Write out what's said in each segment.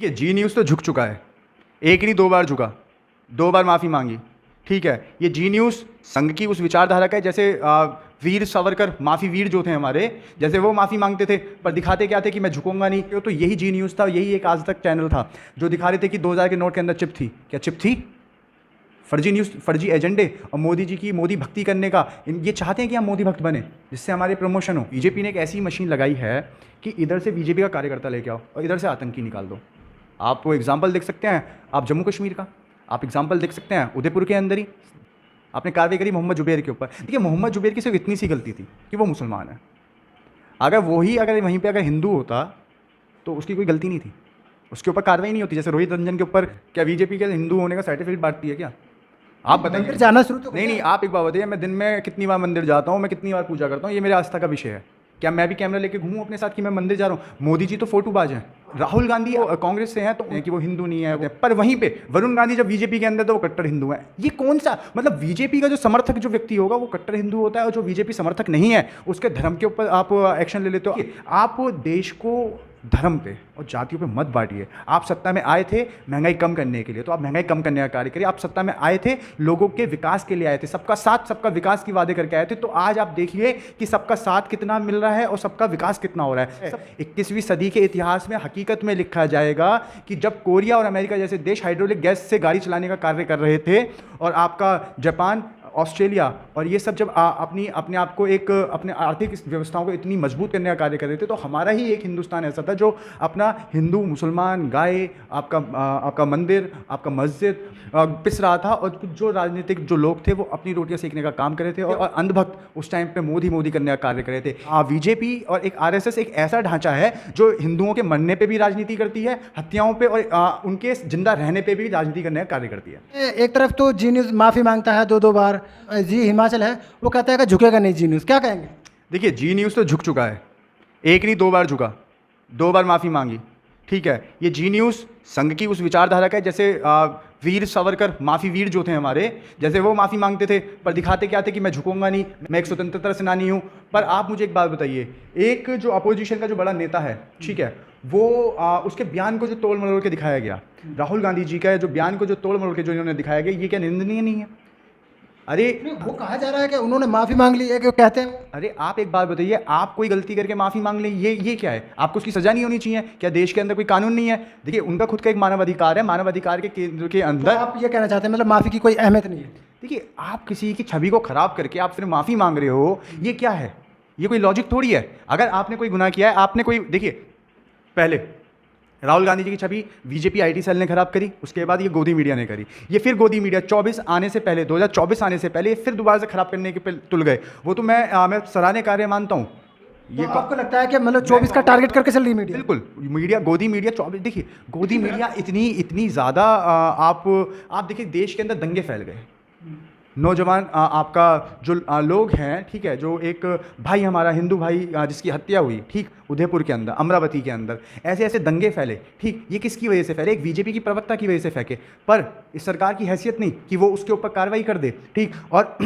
देखिए, जी न्यूज़ तो झुक चुका है। एक नहीं, 2 बार झुका, 2 बार माफ़ी मांगी। ठीक है, ये जी न्यूज़ संघ की उस विचारधारा का है, जैसे वीर सावरकर माफ़ी वीर जो थे हमारे, जैसे वो माफ़ी मांगते थे पर दिखाते क्या थे कि मैं झुकूंगा नहीं। तो यही जी न्यूज़ था, यही एक आज तक चैनल था जो दिखा रहे थे कि 2000 के नोट के अंदर चिप थी। क्या चिप थी? फर्जी न्यूज़, फर्जी एजेंडे और मोदी जी की मोदी भक्ति करने का। ये चाहते हैं कि हम मोदी भक्त बने जिससे हमारे प्रमोशन हो। बीजेपी ने एक ऐसी मशीन लगाई है कि इधर से बीजेपी का कार्यकर्ता लेके आओ और इधर से आतंकी निकाल दो। आप वो एग्जाम्पल देख सकते हैं, आप जम्मू कश्मीर का आप एग्जाम्पल देख सकते हैं, उदयपुर के अंदर ही आपने कार्रवाई करी मोहम्मद जुबैर के ऊपर। देखिए, मोहम्मद जुबैर की सिर्फ इतनी सी गलती थी कि वो मुसलमान है। अगर वहीं पे अगर हिंदू होता तो उसकी कोई गलती नहीं थी, उसके ऊपर कार्रवाई नहीं होती। जैसे रोहित रंजन के ऊपर क्या बीजेपी के हिंदू होने का सर्टिफिकेट बांटती है क्या? आप बताइए। मंदिर जाना शुरू तो नहीं नहीं, आप एक बात बताइए, मैं दिन में कितनी बार मंदिर जाता हूँ, मैं कितनी बार पूजा करता हूँ, ये मेरे आस्था का विषय है। क्या मैं भी कैमरा लेके घूमूं अपने साथ कि मैं मंदिर जा रहा हूँ? मोदी जी तो फोटोबाज हैं। राहुल गांधी कांग्रेस से हैं तो कि वो हिंदू नहीं है, पर वहीं पे वरुण गांधी जब बीजेपी के अंदर तो वो कट्टर हिंदू हैं। ये कौन सा मतलब, बीजेपी का जो समर्थक जो व्यक्ति होगा वो कट्टर हिंदू होता है, और जो बीजेपी समर्थक नहीं है उसके धर्म के ऊपर आप एक्शन ले लेते हो। आप देश को धर्म पे और जातियों पे मत बांटिए। आप सत्ता में आए थे महंगाई कम करने के लिए, तो आप महंगाई कम करने का कार्य करिए। आप सत्ता में आए थे लोगों के विकास के लिए आए थे, सबका साथ सबका विकास की वादे करके आए थे। तो आज आप देखिए कि सबका साथ कितना मिल रहा है और सबका विकास कितना हो रहा है। 21वीं सदी के इतिहास में हकीकत में लिखा जाएगा कि जब कोरिया और अमेरिका जैसे देश हाइड्रोलिक गैस से गाड़ी चलाने का कार्य कर रहे थे और आपका जापान, ऑस्ट्रेलिया और ये सब जब अपने आप को एक अपने आर्थिक व्यवस्थाओं को इतनी मजबूत करने का कार्य कर रहे थे, तो हमारा ही एक हिंदुस्तान ऐसा था जो अपना हिंदू मुसलमान गाय आपका मंदिर आपका मस्जिद पिस रहा था, और कुछ जो राजनीतिक जो लोग थे वो अपनी रोटियां सेकने का काम कर रहे थे और अंधभक्त उस टाइम पे मोदी मोदी करने का कार्य कर रहे थे। बीजेपी और एक आरएसएस एक ऐसा ढांचा है जो हिंदुओं के मरने पे भी राजनीति करती है, हत्याओं पे और उनके जिंदा रहने पे भी राजनीति करने का कार्य करती है। एक तरफ तो जी न्यूज़ माफ़ी मांगता है 2-2 बार, जी हिमाचल है वो कहता है कि झुकेगा नहीं जी न्यूज़, क्या कहेंगे? देखिए, जी न्यूज़ तो झुक चुका है। एक नहीं, 2 बार झुका, 2 बार माफ़ी मांगी। ठीक है, ये जी न्यूज़ संघ की उस विचारधारा का है, जैसे वीर सावरकर माफ़ी वीर जो थे हमारे, जैसे वो माफ़ी मांगते थे पर दिखाते क्या थे कि मैं झुकूंगा नहीं, मैं एक स्वतंत्रता सेनानी हूँ। पर आप मुझे एक बात बताइए, एक जो अपोजिशन का जो बड़ा नेता है, ठीक है, वो उसके बयान को जो तोड़ मरोड़ के दिखाया गया, राहुल गांधी जी का जो बयान को जो तोड़ मरोड़ के जो इन्होंने दिखाया गया, ये क्या निंदनीय नहीं है? अरे वो कहा जा रहा है कि उन्होंने माफ़ी मांग ली है, कि कहते हैं अरे आप एक बात बताइए, आप कोई गलती करके माफ़ी मांग लें, ये क्या है? आपको उसकी सज़ा नहीं होनी चाहिए? क्या देश के अंदर कोई कानून नहीं है? देखिए, उनका खुद का एक मानव अधिकार है, मानव अधिकार के केंद्र के तो अंदर आप ये कहना चाहते हैं मतलब माफ़ी की कोई अहमियत नहीं है? देखिए, आप किसी की छवि को खराब करके आप सिर्फ माफ़ी मांग रहे हो, ये क्या है? ये कोई लॉजिक थोड़ी है। अगर आपने कोई गुनाह किया है, आपने कोई, देखिए, पहले राहुल गांधी जी की छवि बीजेपी आईटी सेल ने खराब करी, उसके बाद ये गोदी मीडिया ने करी, ये फिर गोदी मीडिया 24 आने से पहले 2024 आने से पहले फिर दोबारा से खराब करने के पे तुल गए। वो तो मैं सराहनीय कार्य मानता हूँ। ये तो आपको लगता है कि मतलब 24 का टारगेट करके चल रही मीडिया? बिल्कुल, मीडिया गोदी मीडिया 24, देखिए गोदी मीडिया इतनी ज़्यादा आप देखिए देश के अंदर दंगे फैल गए। नौजवान आपका जो लोग हैं, ठीक है, जो एक भाई हमारा हिंदू भाई जिसकी हत्या हुई, ठीक, उदयपुर के अंदर, अमरावती के अंदर ऐसे ऐसे दंगे फैले, ठीक, ये किसकी वजह से फैले? एक बीजेपी की प्रवक्ता की वजह से फैके। पर इस सरकार की हैसियत नहीं कि वो उसके ऊपर कार्रवाई कर दे, ठीक। और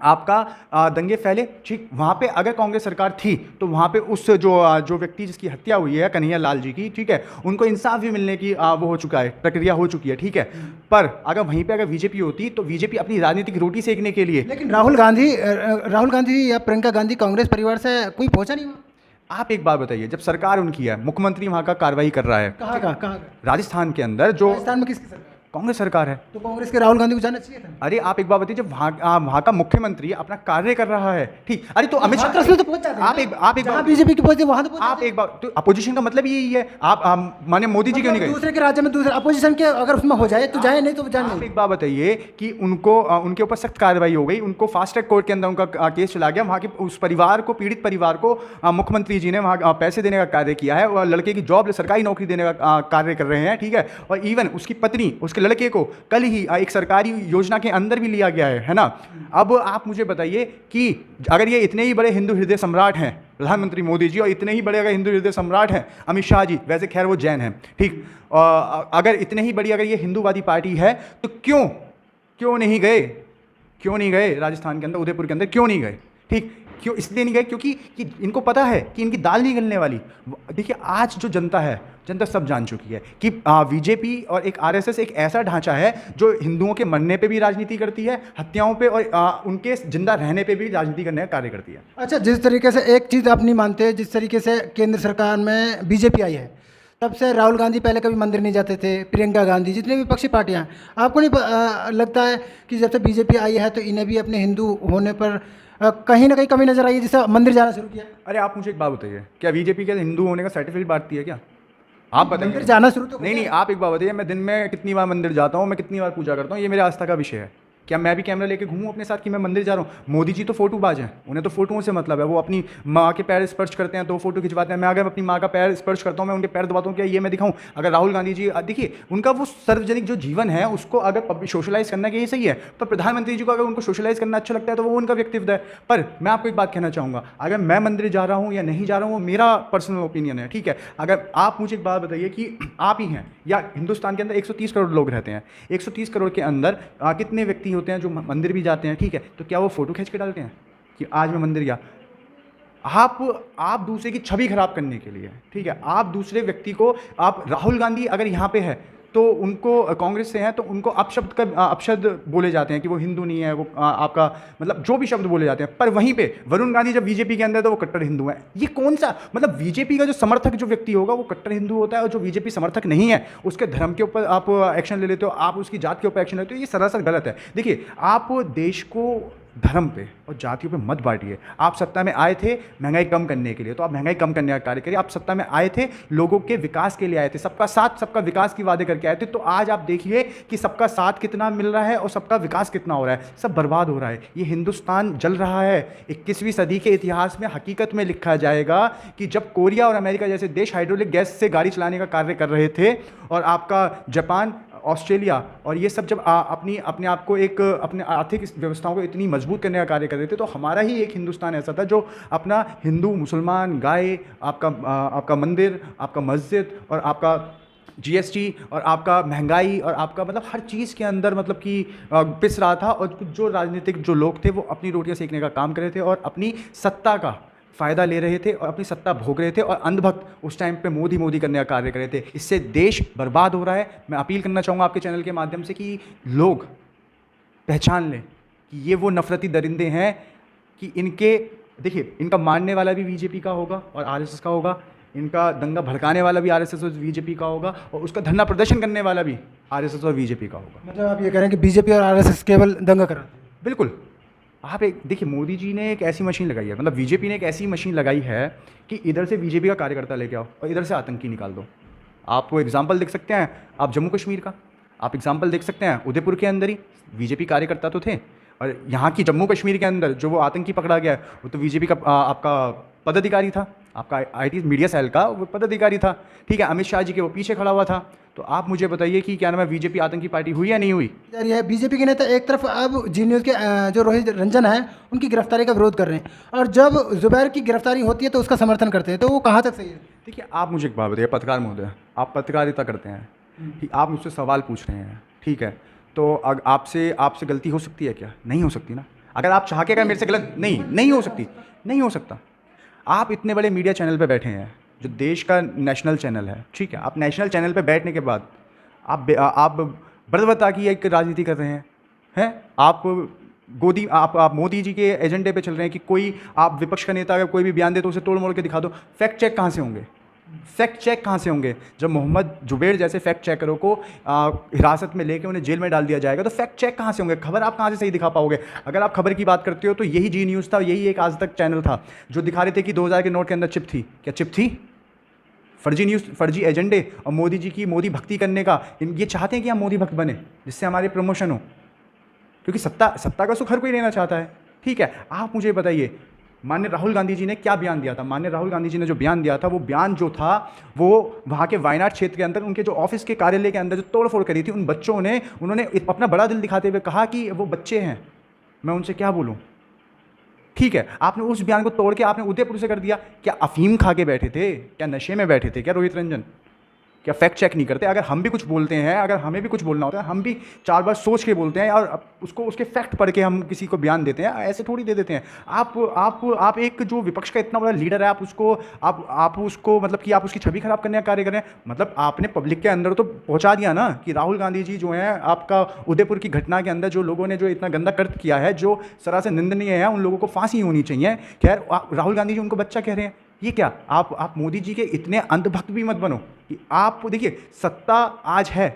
आपका दंगे फैले, ठीक, वहाँ पे अगर कांग्रेस सरकार थी तो वहाँ पे उस जो व्यक्ति जिसकी हत्या हुई है कन्हैया लाल जी की, ठीक है, उनको इंसाफ भी मिलने की वो हो चुका है, प्रक्रिया हो चुकी है, ठीक है। पर अगर वहीं पे अगर बीजेपी होती तो बीजेपी अपनी राजनीतिक रोटी सेकने के लिए, लेकिन राहुल गांधी या प्रियंका गांधी कांग्रेस परिवार से कोई पहुंचा नहीं हुआ। आप एक बात बताइए, जब सरकार उनकी है, मुख्यमंत्री वहाँ का कार्रवाई कर रहा है, कहाँ का? राजस्थान के अंदर, जो राजस्थान में किसकी सरकार? कांग्रेस सरकार है। तो कांग्रेस के राहुल गांधी को जाना चाहिए था। अरे आप एक बात बताइए, जब वहाँ का मुख्यमंत्री अपना कार्य कर रहा है, ठीक, अरे तो अमित शाह तो पहुंच जाते हैं। आप एक बात, बीजेपी की पहुंचती वहां तो आप एक बात, तो अपोजिशन का मतलब यही है। आप माने मोदी जी क्यों नहीं गए? दूसरे के राज्य में दूसरे अपोजिशन के अगर उसमें हो जाए तो जाए, नहीं तो जाए आप नहीं। एक बात बताइए कि उनको उनके ऊपर सख्त कार्रवाई हो गई, उनको फास्ट ट्रैक कोर्ट के अंदर उनका केस चला गया, वहाँ के उस परिवार को, पीड़ित परिवार को मुख्यमंत्री जी ने वहाँ पैसे देने का कार्य किया है और लड़के की जॉब, सरकारी नौकरी देने का कार्य कर रहे हैं, ठीक है। और इवन उसकी पत्नी, उसके लड़के को कल ही एक सरकारी योजना के अंदर भी लिया गया है ना। अब आप मुझे बताइए कि अगर ये इतने ही बड़े हिंदू हृदय सम्राट हैं प्रधानमंत्री मोदी जी, और इतने ही बड़े अगर हिंदू हृदय सम्राट हैं अमित शाह जी, वैसे खैर वो जैन हैं, ठीक, अगर इतने ही बड़ी अगर ये हिंदूवादी पार्टी है तो क्यों नहीं गए? क्यों नहीं गए राजस्थान के अंदर, उदयपुर के अंदर क्यों नहीं गए? ठीक, क्यों इसलिए नहीं गए क्योंकि कि इनको पता है कि इनकी दाल नहीं गलने वाली। देखिए, आज जो जनता है, जनता सब जान चुकी है कि बीजेपी और एक आरएसएस एक ऐसा ढांचा है जो हिंदुओं के मरने पे भी राजनीति करती है, हत्याओं पे और उनके जिंदा रहने पे भी राजनीति करने का कार्य करती है। अच्छा, जिस तरीके से एक चीज़ आप नहीं मानते, जिस तरीके से केंद्र सरकार में बीजेपी आई है, तब से राहुल गांधी पहले कभी मंदिर नहीं जाते थे, प्रियंका गांधी, जितने भी विपक्षी पार्टियां हैं, आपको नहीं लगता है कि जब से बीजेपी आई है तो इन्हें भी अपने हिंदू होने पर कहीं ना कहीं कमी नजर आई है, जिससे मंदिर जाना शुरू किया? अरे आप मुझे एक बात बताइए, क्या बीजेपी के हिंदू होने का सर्टिफिकेट बांटती है क्या? आप बताइए। मंदिर जाना शुरू तो नहीं, आप एक बात बताइए, मैं दिन में कितनी बार मंदिर जाता हूँ, मैं कितनी बार पूजा करता हूँ, ये मेरे आस्था का विषय है। क्या मैं भी कैमरा लेके घूमूं अपने साथ कि मैं मंदिर जा रहा हूँ? मोदी जी तो फोटोबाज हैं, उन्हें तो फोटोओं से मतलब है। वो अपनी माँ के पैर स्पर्श करते हैं तो फोटो खिंचवाते हैं। मैं अगर अपनी माँ का पैर स्पर्श करता हूँ, मैं उनके पैर दबाता हूँ, क्या ये मैं दिखाऊँ? अगर राहुल गांधी जी देखिए, उनका वो सार्वजनिक जो जीवन है उसको अगर सोशलाइज करना ये सही है, पर प्रधानमंत्री जी को अगर उनको सोशलाइज करना अच्छा लगता है तो वो उनका व्यक्तित्व है। पर मैं आपको एक बात कहना चाहूँगा, अगर मैं मंदिर जा रहा हूँ या नहीं जा रहा हूँ वो मेरा पर्सनल ओपिनियन है, ठीक है। अगर आप मुझे एक बात बताइए कि आप ही हैं या हिंदुस्तान के अंदर 130 करोड़ लोग रहते हैं, 130 करोड़ के अंदर कितने व्यक्ति होते हैं जो मंदिर भी जाते हैं, ठीक है, तो क्या वो फोटो खींच के डालते हैं कि आज मैं मंदिर गया? आप दूसरे की छवि खराब करने के लिए, ठीक है, आप दूसरे व्यक्ति को, आप राहुल गांधी अगर यहाँ पे है तो उनको कांग्रेस से हैं तो उनको अपशब्द बोले जाते हैं कि वो हिंदू नहीं है, वो आपका मतलब जो भी शब्द बोले जाते हैं। पर वहीं पे वरुण गांधी जब बीजेपी के अंदर तो वो कट्टर हिंदू है। ये कौन सा मतलब बीजेपी का जो समर्थक जो व्यक्ति होगा वो कट्टर हिंदू होता है, और जो बीजेपी समर्थक नहीं है उसके धर्म के ऊपर आप एक्शन ले लेते हो, आप उसकी जात के ऊपर एक्शन लेते हो, ये सरासर गलत है। देखिए, आप देश को धर्म पे और जातियों पे मत बांटिए। आप सत्ता में आए थे महंगाई कम करने के लिए, तो आप महंगाई कम करने का कार्य करिए। आप सत्ता में आए थे लोगों के विकास के लिए आए थे, सबका साथ सबका विकास की वादे करके आए थे। तो आज आप देखिए कि सबका साथ कितना मिल रहा है और सबका विकास कितना हो रहा है। सब बर्बाद हो रहा है, ये हिंदुस्तान जल रहा है। 21वीं सदी के इतिहास में हकीकत में लिखा जाएगा कि जब कोरिया और अमेरिका जैसे देश हाइड्रोलिक गैस से गाड़ी चलाने का कार्य कर रहे थे और आपका जापान, ऑस्ट्रेलिया और ये सब जब अपने आप को एक अपने आर्थिक व्यवस्थाओं को इतनी मजबूत करने का कार्य कर रहे थे, तो हमारा ही एक हिंदुस्तान ऐसा था जो अपना हिंदू, मुसलमान, गाय, आपका मंदिर, आपका मस्जिद और आपका जीएसटी और आपका महंगाई और आपका मतलब हर चीज़ के अंदर मतलब कि पिस रहा था। और जो राजनीतिक जो लोग थे वो अपनी रोटियां सेकने का काम कर रहे थे और अपनी सत्ता का फ़ायदा ले रहे थे और अपनी सत्ता भोग रहे थे और अंधभक्त उस टाइम पे मोदी करने का कार्य कर रहे थे। इससे देश बर्बाद हो रहा है। मैं अपील करना चाहूँगा आपके चैनल के माध्यम से कि लोग पहचान लें कि ये वो नफरती दरिंदे हैं कि देखिए इनका मारने वाला भी बीजेपी का होगा और आरएसएस का होगा, इनका दंगा भड़काने वाला भी आरएसएस और बीजेपी का होगा और उसका धरना प्रदर्शन करने वाला भी आरएसएस और बीजेपी का होगा। मतलब आप ये कह रहे हैं कि बीजेपी और आरएसएस केवल दंगा कर रहे हैं? बिल्कुल। आप एक देखिए, मोदी जी ने एक ऐसी मशीन लगाई है, मतलब बीजेपी ने एक ऐसी मशीन लगाई है कि इधर से बीजेपी का कार्यकर्ता लेके आओ और इधर से आतंकी निकाल दो। आप वो एग्जाम्पल देख सकते हैं, आप जम्मू कश्मीर का आप एग्जाम्पल देख सकते हैं। उदयपुर के अंदर ही बीजेपी कार्यकर्ता तो थे और यहाँ की जम्मू कश्मीर के अंदर जो वो आतंकी पकड़ा गया वो तो बीजेपी का आपका पदाधिकारी था, आपका आईटी मीडिया सेल का वो पदाधिकारी था, ठीक है। अमित शाह जी के वो पीछे खड़ा हुआ था। तो आप मुझे बताइए कि क्या नाम है, बीजेपी आतंकी पार्टी हुई या नहीं हुई? यार ये बीजेपी के नेता एक तरफ अब जी न्यूज़ के जो रोहित रंजन है उनकी गिरफ्तारी का विरोध कर रहे हैं और जब जुबैर की गिरफ्तारी होती है तो उसका समर्थन करते हैं, तो वो कहाँ तक सही है? देखिए, आप मुझे एक बात बताइए, पत्रकार महोदय, आप पत्रकारिता करते हैं, ठीक, आप मुझसे सवाल पूछ रहे हैं, ठीक है, तो आपसे गलती हो सकती है क्या? नहीं हो सकती ना। अगर आप चाह के अगर मेरे से गलत नहीं हो सकती, नहीं हो सकता। आप इतने बड़े मीडिया चैनल पे बैठे हैं जो देश का नेशनल चैनल है, ठीक है, आप नेशनल चैनल पे बैठने के बाद आप बर्बरता की एक राजनीति कर रहे हैं आप मोदी जी के एजेंडे पे चल रहे हैं कि कोई आप विपक्ष का नेता अगर कोई भी बयान दे तो उसे तोड़ मोड़ के दिखा दो। फैक्ट चेक कहाँ से होंगे? फैक्ट चेक कहाँ से होंगे? जब मोहम्मद जुबैर जैसे फैक्ट चेकरों को हिरासत में लेके उन्हें जेल में डाल दिया जाएगा तो फैक्ट चेक कहाँ से होंगे? खबर आप कहाँ से सही दिखा पाओगे? अगर आप खबर की बात करते हो तो यही जी न्यूज़ था, यही एक आज तक चैनल था जो दिखा रहे थे कि 2000 के नोट के अंदर चिप थी। क्या चिप थी? फर्जी न्यूज़, फर्जी एजेंडे और मोदी जी की मोदी भक्ति करने का। ये चाहते हैं कि हम मोदी भक्त बने जिससे हमारे प्रमोशन हो, क्योंकि सत्ता का सुख हर कोई लेना चाहता है, ठीक है। आप मुझे बताइए, माननीय राहुल गांधी जी ने क्या बयान दिया था? माननीय राहुल गांधी जी ने जो बयान दिया था वो बयान जो था वो वहाँ के वायनाड क्षेत्र के अंदर उनके जो ऑफिस के कार्यालय के अंदर जो तोड़फोड़ करी थी उन बच्चों ने, उन्होंने अपना बड़ा दिल दिखाते हुए कहा कि वो बच्चे हैं, मैं उनसे क्या बोलूँ, ठीक है। आपने उस बयान को तोड़ के आपने उदयपुर से कर दिया। क्या अफीम खा के बैठे थे? क्या नशे में बैठे थे क्या रोहित रंजन? क्या फैक्ट चेक नहीं करते? अगर हम भी कुछ बोलते हैं, अगर हमें भी कुछ बोलना होता है, हम भी 4 बार सोच के बोलते हैं और उसको उसके फैक्ट पढ़ के हम किसी को बयान देते हैं, ऐसे थोड़ी दे देते हैं। आप एक जो विपक्ष का इतना बड़ा लीडर है, आप उसको मतलब कि आप उसकी छवि खराब करने का कार्य करें। मतलब आपने पब्लिक के अंदर तो पहुंचा दिया ना कि राहुल गांधी जी जो हैं, आपका उदयपुर की घटना के अंदर जो लोगों ने जो इतना गंदा कृत्य किया है, जो सरासर निंदनीय है, उन लोगों को फांसी होनी चाहिए। खैर, राहुल गांधी जी उनको बच्चा कह रहे हैं, ये क्या? आप मोदी जी के इतने अंधभक्त भी मत बनो कि आप देखिए, सत्ता आज है,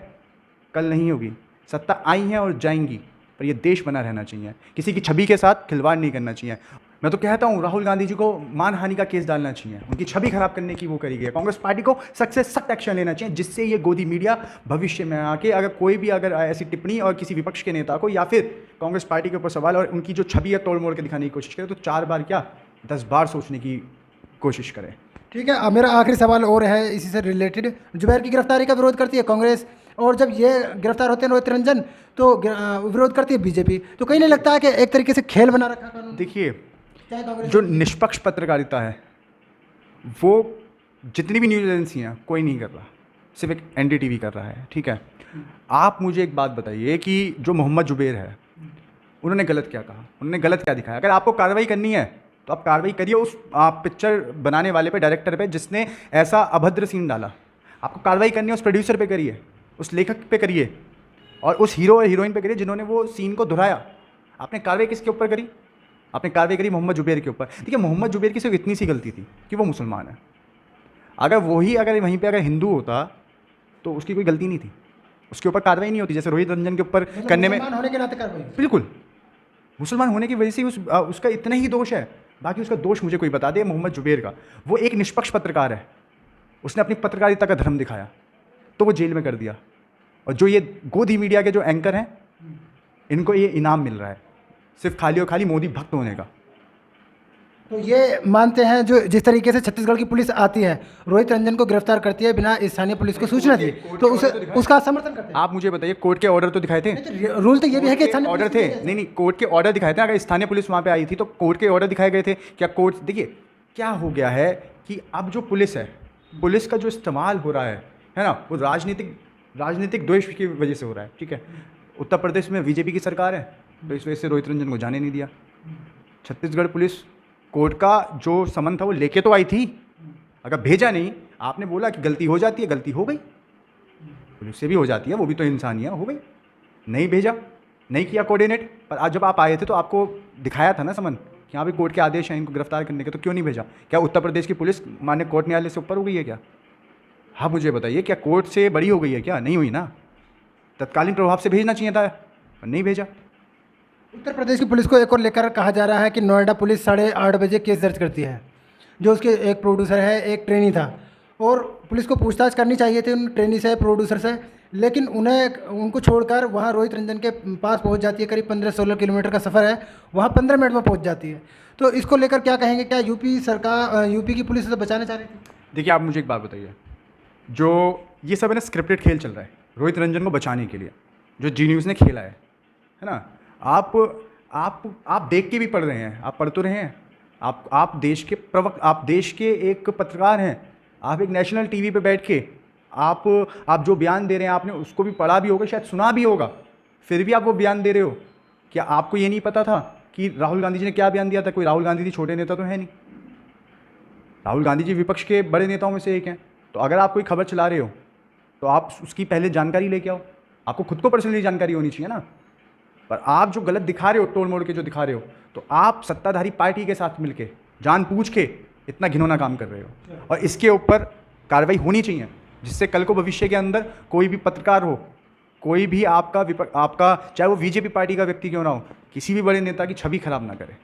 कल नहीं होगी। सत्ता आई है और जाएंगी, पर ये देश बना रहना चाहिए। किसी की छवि के साथ खिलवाड़ नहीं करना चाहिए। मैं तो कहता हूँ राहुल गांधी जी को मानहानि का केस डालना चाहिए। उनकी छवि खराब करने की वो करी गई है। कांग्रेस पार्टी को सख्त से सख्त एक्शन लेना चाहिए, जिससे ये गोदी मीडिया भविष्य में आके अगर कोई भी अगर ऐसी टिप्पणी और किसी विपक्ष के नेता को या फिर कांग्रेस पार्टी के ऊपर सवाल और उनकी जो छवि है तोड़ मोड़ के दिखाने की कोशिश करे, तो 4 बार क्या 10 बार सोचने की कोशिश करें। ठीक है, अब मेरा आखिरी सवाल और है इसी से रिलेटेड। जुबैर की गिरफ्तारी का विरोध करती है कांग्रेस, और जब ये गिरफ्तार होते हैं रोहित रंजन तो विरोध करती है बीजेपी। तो कहीं नहीं लगता है कि एक तरीके से खेल बना रखा कानून? देखिए, चाहे कांग्रेस जो निष्पक्ष पत्रकारिता है वो जितनी भी न्यूज़ एजेंसी हैं कोई नहीं कर रहा, सिर्फ एक एनडीटीवी कर रहा है। ठीक है, आप मुझे एक बात बताइए कि जो मोहम्मद जुबैर है, उन्होंने गलत क्या कहा, उन्होंने गलत क्या दिखाया? अगर आपको कार्रवाई करनी है तो आप कार्रवाई करिए उस पिक्चर बनाने वाले पे, डायरेक्टर पे, जिसने ऐसा अभद्र सीन डाला। आपको कार्रवाई करनी है उस प्रोड्यूसर पे करिए, उस लेखक पे करिए, और उस हीरो और हीरोइन पे करिए जिन्होंने वो सीन को दोहराया। आपने कार्रवाई किसके ऊपर करी? आपने कार्रवाई करी मोहम्मद जुबैर के ऊपर। देखिए, मोहम्मद जुबैर की सिर्फ इतनी सी गलती थी कि वो मुसलमान है। अगर वहीं पर अगर हिंदू होता तो उसकी कोई गलती नहीं थी, उसके ऊपर कार्रवाई नहीं होती। जैसे रोहित रंजन के ऊपर करने में, होने के नाते कार्रवाई, बिल्कुल मुसलमान होने की वजह से उसका इतना ही दोष है। बाकी उसका दोष मुझे कोई बता दे मोहम्मद जुबैर का। वो एक निष्पक्ष पत्रकार है, उसने अपनी पत्रकारिता का धर्म दिखाया तो वो जेल में कर दिया। और जो ये गोदी मीडिया के जो एंकर हैं, इनको ये इनाम मिल रहा है सिर्फ खाली और खाली मोदी भक्त होने का। तो ये मानते हैं जो जिस तरीके से छत्तीसगढ़ की पुलिस आती है, रोहित रंजन को गिरफ्तार करती है बिना स्थानीय पुलिस को सूचना दी, तो उसे उसका समर्थन करते हैं? आप मुझे बताइए, कोर्ट के ऑर्डर तो दिखाए थे? रूल तो ये भी है कि स्थानीय ऑर्डर थे, नहीं, कोर्ट के ऑर्डर दिखाए थे। अगर स्थानीय पुलिस वहाँ पे आई थी तो कोर्ट के ऑर्डर दिखाए गए थे क्या? कोर्ट, देखिए क्या हो गया है कि अब जो पुलिस है, पुलिस का जो इस्तेमाल हो रहा है ना, वो राजनीतिक द्वेष की वजह से हो रहा है। ठीक है, उत्तर प्रदेश में बीजेपी की सरकार है तो इस वजह से रोहित रंजन को जाने नहीं दिया। छत्तीसगढ़ पुलिस कोर्ट का जो समन था वो लेके तो आई थी, अगर भेजा नहीं, आपने बोला कि गलती हो जाती है, गलती हो गई, पुलिस से भी हो जाती है, वो भी तो इंसान ही है, हो गई। नहीं भेजा, नहीं किया कोऑर्डिनेट, पर आज जब आप आए थे तो आपको दिखाया था ना समन कि यहाँ पे कोर्ट के आदेश हैं इनको गिरफ्तार करने के, तो क्यों नहीं भेजा? क्या उत्तर प्रदेश की पुलिस माननीय कोर्ट न्यायालय से ऊपर हो गई है क्या? हाँ, मुझे बताइए, क्या कोर्ट से बड़ी हो गई है क्या? नहीं हुई ना। तत्कालीन प्रभाव से भेजना चाहिए था, नहीं भेजा। उत्तर प्रदेश की पुलिस को एक और लेकर कहा जा रहा है कि नोएडा पुलिस 8:30 बजे केस दर्ज करती है। जो उसके एक प्रोड्यूसर है, एक ट्रेनी था, और पुलिस को पूछताछ करनी चाहिए थी उन ट्रेनी से, प्रोड्यूसर से, लेकिन उनको छोड़कर वहाँ रोहित रंजन के पास पहुँच जाती है। करीब 15-16 किलोमीटर का सफ़र है, वहाँ 15 मिनट में पहुँच जाती है। तो इसको लेकर क्या कहेंगे? क्या यूपी की पुलिस से बचाना चाह रही थी? देखिए, आप मुझे एक बात बताइए, जो ये सब है ना स्क्रिप्टेड खेल चल रहा है रोहित रंजन को बचाने के लिए, जो जी न्यूज़ ने खेला है ना। आप देख के भी पढ़ रहे हैं, आप पढ़ तो रहे हैं, आप देश के एक पत्रकार हैं, आप एक नेशनल टीवी पे बैठ के आप जो बयान दे रहे हैं, आपने उसको भी पढ़ा भी होगा, शायद सुना भी होगा, फिर भी आप वो बयान दे रहे हो। क्या आपको ये नहीं पता था कि राहुल गांधी जी ने क्या बयान दिया था? कोई राहुल गांधी जी छोटे नेता तो है नहीं, राहुल गांधी जी विपक्ष के बड़े नेताओं में से एक हैं। तो अगर आप कोई खबर चला रहे हो तो आप उसकी पहले जानकारी लेके आओ, आपको खुद को पर्सनली जानकारी होनी चाहिए ना। पर आप जो गलत दिखा रहे हो, तोड़ मोड़ के जो दिखा रहे हो, तो आप सत्ताधारी पार्टी के साथ मिलके जानबूझ के इतना घिनौना काम कर रहे हो, और इसके ऊपर कार्रवाई होनी चाहिए, जिससे कल को भविष्य के अंदर कोई भी पत्रकार हो, कोई भी आपका चाहे वो बीजेपी पार्टी का व्यक्ति क्यों ना हो, किसी भी बड़े नेता की छवि खराब ना करे।